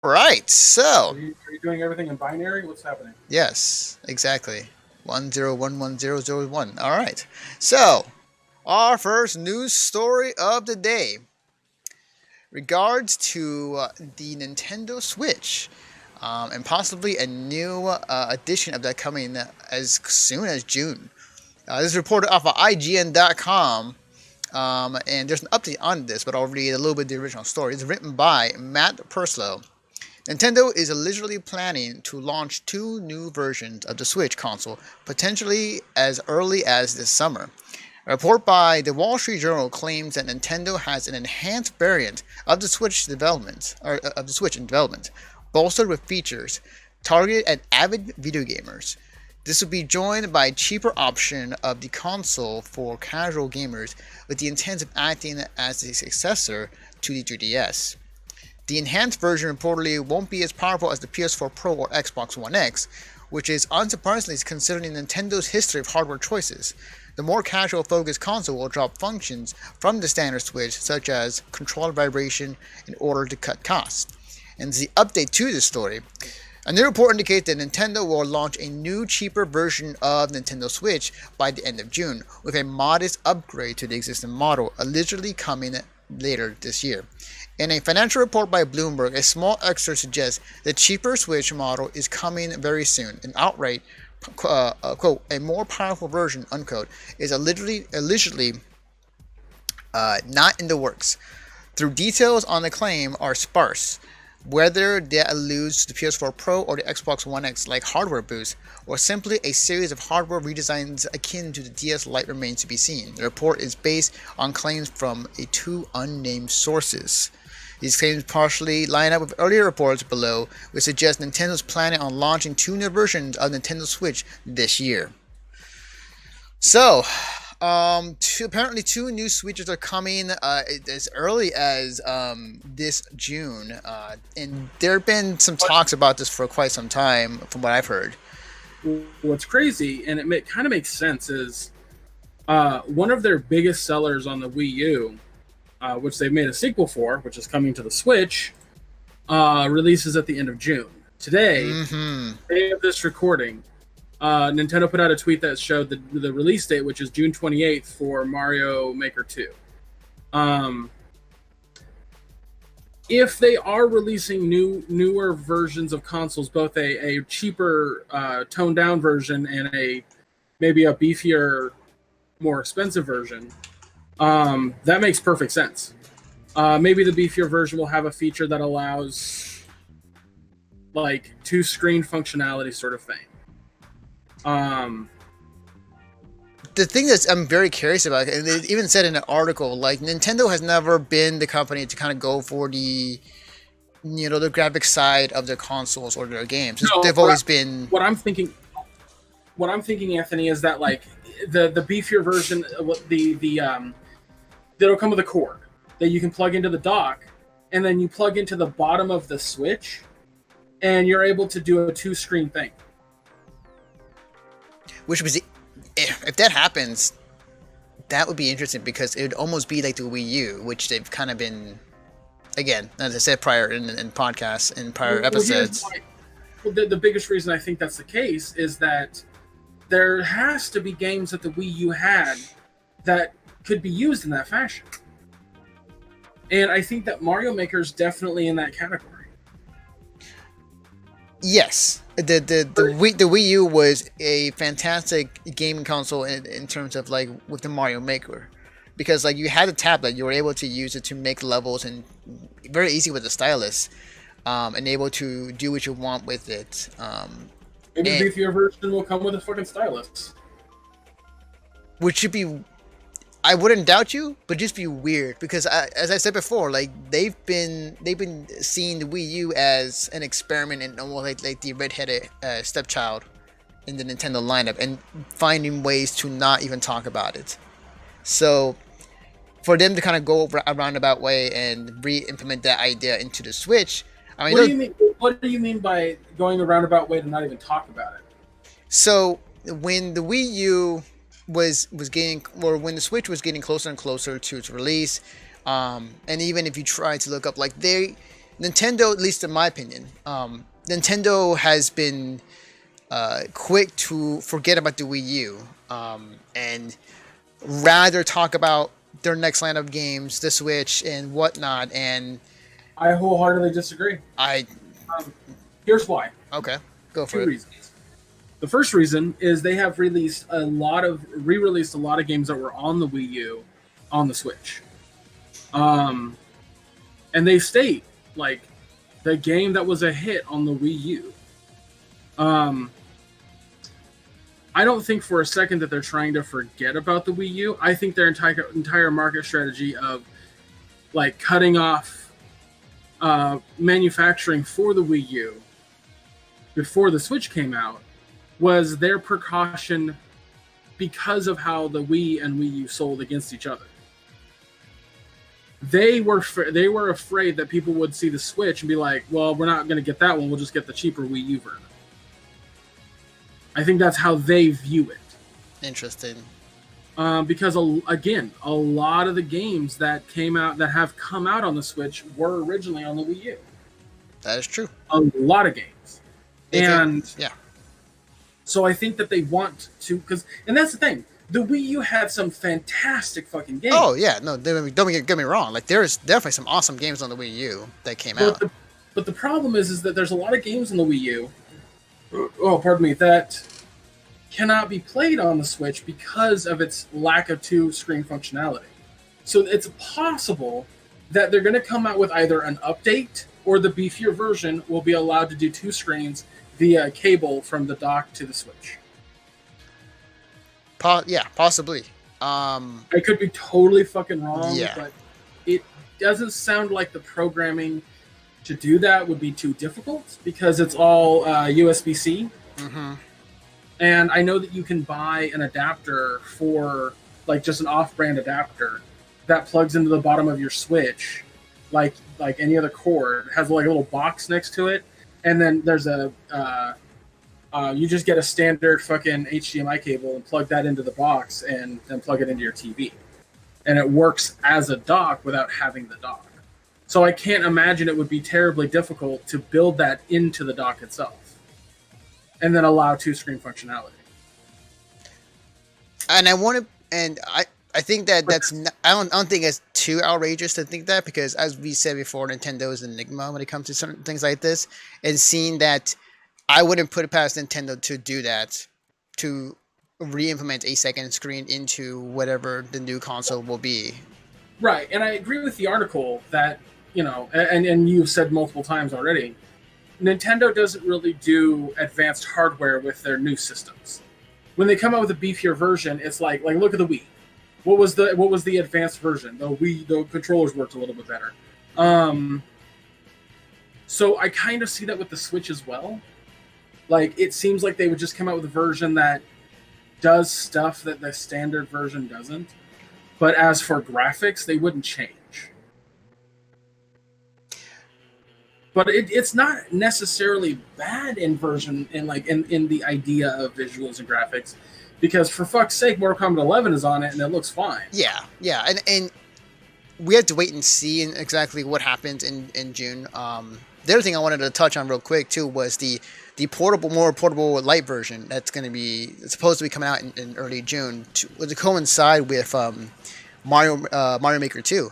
Right. So, Are you doing everything in binary? What's happening? yes, exactly. 10110001. All right. So, our first news story of the day regards to the Nintendo Switch. And possibly a new edition of that coming as soon as June. This is reported off of IGN.com, and there's an update on this, but I'll read a little bit of the original story. It's written by Matt Purslow. Nintendo is allegedly planning to launch two new versions of the Switch console, potentially as early as this summer. A report by the Wall Street Journal claims that Nintendo has an enhanced variant of the Switch in development, bolstered with features targeted at avid video gamers. This will be joined by a cheaper option of the console for casual gamers, with the intent of acting as the successor to the 3DS. The enhanced version reportedly won't be as powerful as the PS4 Pro or Xbox One X, which is unsurprisingly considering Nintendo's history of hardware choices. The more casual focused console will drop functions from the standard Switch, such as controller vibration, in order to cut costs. And the update to this story. A new report indicates that Nintendo will launch a new, cheaper version of Nintendo Switch by the end of June, with a modest upgrade to the existing model, allegedly coming later this year. In a financial report by Bloomberg, a small excerpt suggests the cheaper Switch model is coming very soon. An outright, quote, a more powerful version, unquote, is allegedly not in the works. Though details on the claim are sparse, whether that alludes to the PS4 Pro or the Xbox One X like hardware boosts, or simply a series of hardware redesigns akin to the DS Lite remains to be seen. The report is based on claims from two unnamed sources. These claims partially line up with earlier reports below, which suggest Nintendo is planning on launching two new versions of Nintendo Switch this year. So, apparently two new Switches are coming as early as this June, and there have been some talks about this for quite some time, from what I've heard. What's crazy, and it kind of makes sense, is one of their biggest sellers on the Wii U, which they've made a sequel for, which is coming to the Switch, releases at the end of June. Today, day of this recording, Nintendo put out a tweet that showed the release date, which is June 28th for Mario Maker 2. If they are releasing newer versions of consoles, both a cheaper, toned down version and maybe a beefier, more expensive version, that makes perfect sense. Maybe the beefier version will have a feature that allows like two screen functionality sort of thing. The thing that I'm very curious about, and they even said in an article, like Nintendo has never been the company to kind of go for the graphic side of their consoles or their games. No, they've always been. What I'm thinking, Anthony, is that like the beefier version, that'll come with a cord that you can plug into the dock, and then you plug into the bottom of the Switch, and you're able to do a two-screen thing. Which was, if that happens, that would be interesting, because it would almost be like the Wii U, which they've kind of been, again, as I said prior in podcasts, in prior episodes. The biggest reason I think that's the case is that there has to be games that the Wii U had that could be used in that fashion. And I think that Mario Maker is definitely in that category. Yes. The Wii U was a fantastic gaming console in terms of like with the Mario Maker, because like you had a tablet, you were able to use it to make levels, and very easy with the stylus, and able to do what you want with it. Maybe the beefier version will come with a fucking stylus. Which should be, I wouldn't doubt you, but just be weird, because as I said before, like they've been seeing the Wii U as an experiment, and almost like the redheaded stepchild in the Nintendo lineup, and finding ways to not even talk about it. So for them to kind of go a roundabout way and re-implement that idea into the Switch, I mean, what do you mean by going a roundabout way to not even talk about it? So when the Wii U was getting, or when the Switch was getting closer and closer to its release, and even if you try to look up, like Nintendo, at least in my opinion, Nintendo has been quick to forget about the Wii U, and rather talk about their next line of games, the Switch and whatnot. And I wholeheartedly disagree. I Um, Here's why. okay, go for Two it. reasons. The first reason is they have re-released a lot of games that were on the Wii U on the Switch. Um, and they state like the game that was a hit on the Wii U. Um, I don't think for a second that they're trying to forget about the Wii U. I think their entire market strategy of like cutting off manufacturing for the Wii U before the Switch came out was their precaution because of how the Wii and Wii U sold against each other. They were afraid that people would see the Switch and be like, "Well, we're not going to get that one. We'll just get the cheaper Wii U version." I think that's how they view it. Interesting. Because again, a lot of the games that have come out on the Switch were originally on the Wii U. That is true. A lot of games, Yeah. So I think that they want to and that's the thing. The Wii U had some fantastic fucking games. Oh yeah, no, don't get me wrong. Like there's definitely some awesome games on the Wii U that came out. But the problem is that there's a lot of games on the Wii U. Oh, pardon me. That cannot be played on the Switch because of its lack of two-screen functionality. So it's possible that they're going to come out with either an update or the beefier version will be allowed to do two screens via cable from the dock to the Switch. Yeah, possibly. I could be totally fucking wrong, Yeah. but it doesn't sound like the programming to do that would be too difficult because it's all USB-C. Mm-hmm. And I know that you can buy an adapter for like just an off-brand adapter that plugs into the bottom of your Switch, like any other cord. It has like a little box next to it, and then there's you just get a standard fucking HDMI cable and plug that into the box, and then plug it into your TV, and it works as a dock without having the dock. So I can't imagine it would be terribly difficult to build that into the dock itself, and then allow two-screen functionality. And I think that's not, I don't think it's too outrageous to think that, because as we said before, Nintendo is an enigma when it comes to certain things like this, and seeing that, I wouldn't put it past Nintendo to do that, to re-implement a second screen into whatever the new console will be. Right, and I agree with the article that, and you've said multiple times already, Nintendo doesn't really do advanced hardware with their new systems. When they come out with a beefier version, it's like look at the Wii. What was the advanced version? The controllers worked a little bit better. So I kind of see that with the Switch as well. Like, it seems like they would just come out with a version that does stuff that the standard version doesn't. But as for graphics, they wouldn't change. But it's not necessarily bad in the idea of visuals and graphics, because for fuck's sake, Mortal Kombat 11 is on it and it looks fine. Yeah, and we have to wait and see exactly what happens in June. The other thing I wanted to touch on real quick too was the more portable lite version that's going to be supposed to be coming out in early June to coincide with Mario Maker 2.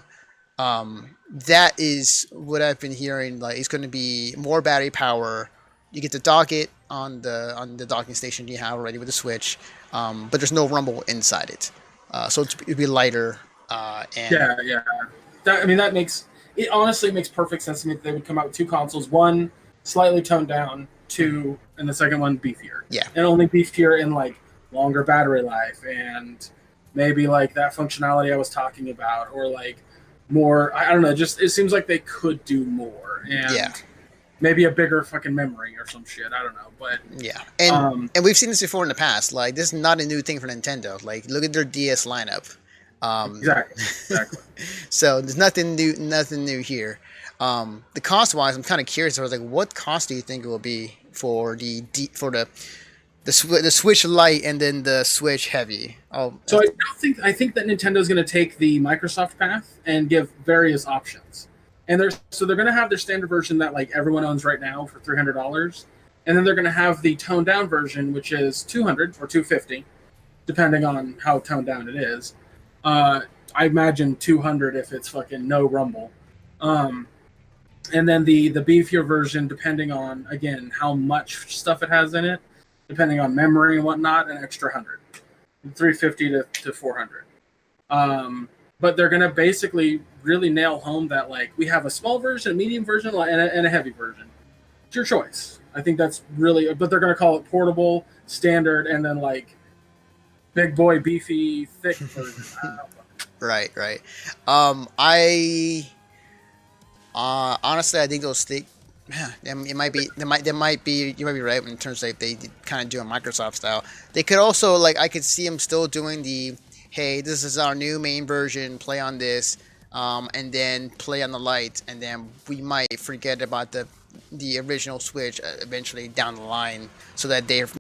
That is what I've been hearing. Like, it's going to be more battery power. You get to dock it on the docking station you have already with the Switch, but there's no rumble inside it, so it'll be lighter. Yeah. It honestly makes perfect sense to me that they would come out with two consoles, one slightly toned down, two, and the second one beefier. Yeah, and only beefier in like longer battery life and maybe like that functionality I was talking about, or like more. I don't know. Just it seems like they could do more, and maybe a bigger fucking memory or some shit. I don't know, but yeah, and we've seen this before in the past. Like, this is not a new thing for Nintendo. Like, look at their DS lineup. Exactly. So there's nothing new here. The cost wise, I'm kind of curious. I was like, what cost do you think it will be for the Switch Lite and then the Switch Heavy? So I think that Nintendo's going to take the Microsoft path and give various options. And they're going to have their standard version that like everyone owns right now for $300, and then they're going to have the toned down version, which is 200 or 250, depending on how toned down it is. I imagine 200 if it's fucking no rumble. Um, and then the beefier version, depending on again how much stuff it has in it, depending on memory and whatnot, an extra 100, 350 to 400. But they're gonna basically really nail home that like we have a small version, a medium version, and a heavy version. It's your choice. I think that's really, but they're gonna call it portable, standard, and then like big boy, beefy, thick version. I don't know. Right, right. I honestly, I think those stick. Yeah, it might be. They might be. You might be right in terms of like they kind of do a Microsoft style. They could also like I could see them still doing the, hey, this is our new main version. Play on this, and then play on the Lite, and then we might forget about the original Switch eventually down the line, so that they're